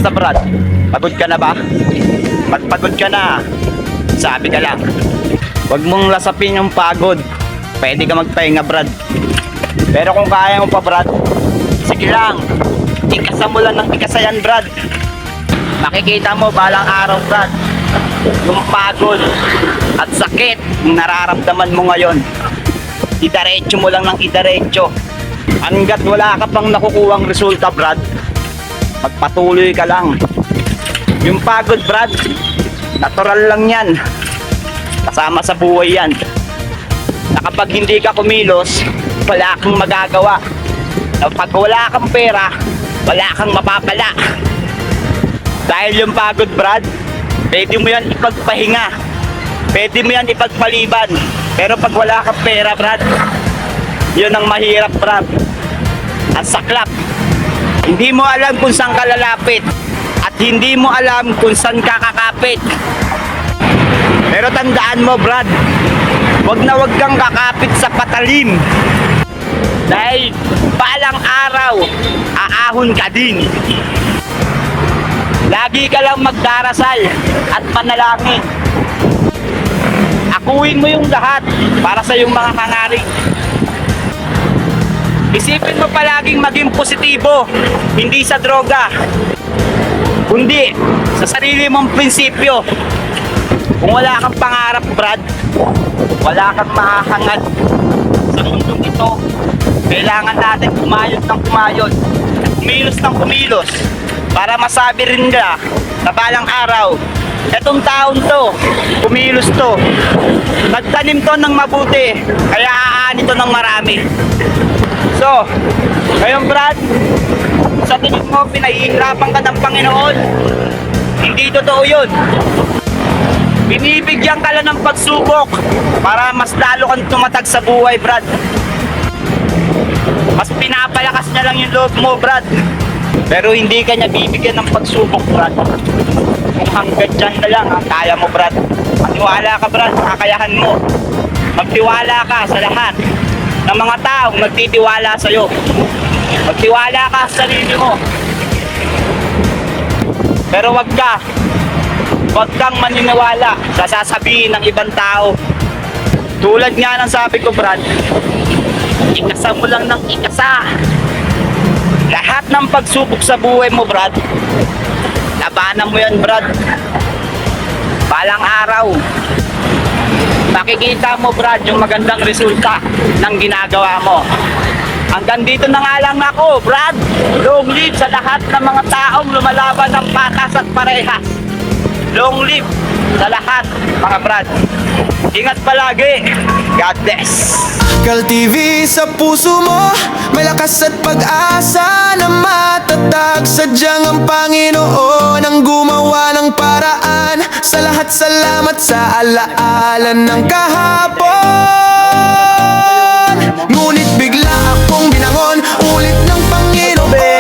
Kamusta Brad? Pagod ka na ba? Pag pagod ka na, sabi ka lang. Huwag mong lasapin yung pagod. Pwede ka magpahinga Brad. Pero kung kaya mo pa Brad, sige lang. Ikasa mo lang ng ikasa yan Brad. Makikita mo balang araw Brad, yung pagod at sakit yung nararamdaman mo ngayon, idiretso mo lang ng idiretso. Hanggat wala ka pang nakukuhang resulta Brad, magpatuloy ka lang. Yung pagod Brad, natural lang yan, kasama sa buhay yan. Na kapag hindi ka kumilos, wala kang magagawa. Na pag wala kang pera, wala kang mapapala. Dahil yung pagod Brad, pwede mo yan ipagpahinga, pwede mo yan ipagpaliban. Pero pag wala kang pera Brad, yun ang mahirap Brad. Ang saklap. Hindi mo alam kung saan ka lalapit at hindi mo alam kung saan ka kakapit. Pero tandaan mo Brad, wag na wag kang kakapit sa patalim. Dahil balang araw, aahon ka din. Lagi ka lang magdarasal at panalangin. Akuin mo yung lahat para sa iyong mga hangarin. Isipin mo palaging maging positibo, hindi sa droga, kundi sa sarili mong prinsipyo. Kung wala kang pangarap Brad, wala kang mahahangad sa mundong ito. Kailangan natin kumayod ng kumayod, kumilos ng kumilos, para masabi rin nila na balang araw, etong taon to, kumilos to, nagtanim to ng mabuti, kaya aani to ng marami. So, ngayon Brad, sa tingin mo pinahihirapan ka ng Panginoon, hindi totoo yun. Binibigyan ka lang ng pagsubok para mas lalo kang tumatag sa buhay Brad. Mas pinapalakas niya lang yung loob mo Brad. Pero hindi ka niya bibigyan ng pagsubok Brad. Kung hanggang dyan na lang ang kaya mo Brad, magtiwala ka Brad, kakayahan mo. Magtiwala ka sa lahat ng mga taong nagtitiwala sa'yo. Magtiwala ka sa sarili mo. Pero wag kang maniniwala sa sasabihin ng ibang tao. Tulad nga ng sabi ko Brad, ikasa mo lang ng ikasa. Lahat ng pagsubok sa buhay mo Brad, labanan mo yan Brad. Balang araw, makikita mo Brad yung magandang resulta ng ginagawa mo. Hanggang dito na nga lang ako Brad. Long live sa lahat ng mga taong lumalaban ng patas at parehas. Long live sa lahat mga Brad. Ingat palagi. God bless. Kal TV sa puso mo, may lakas at pag-asa na matatag. Sadyang ang Panginoon ang gumawa ng paraan. Sa lahat salamat sa alaala ng kahapon. Ngunit bigla akong binangon ulit ng Panginoon.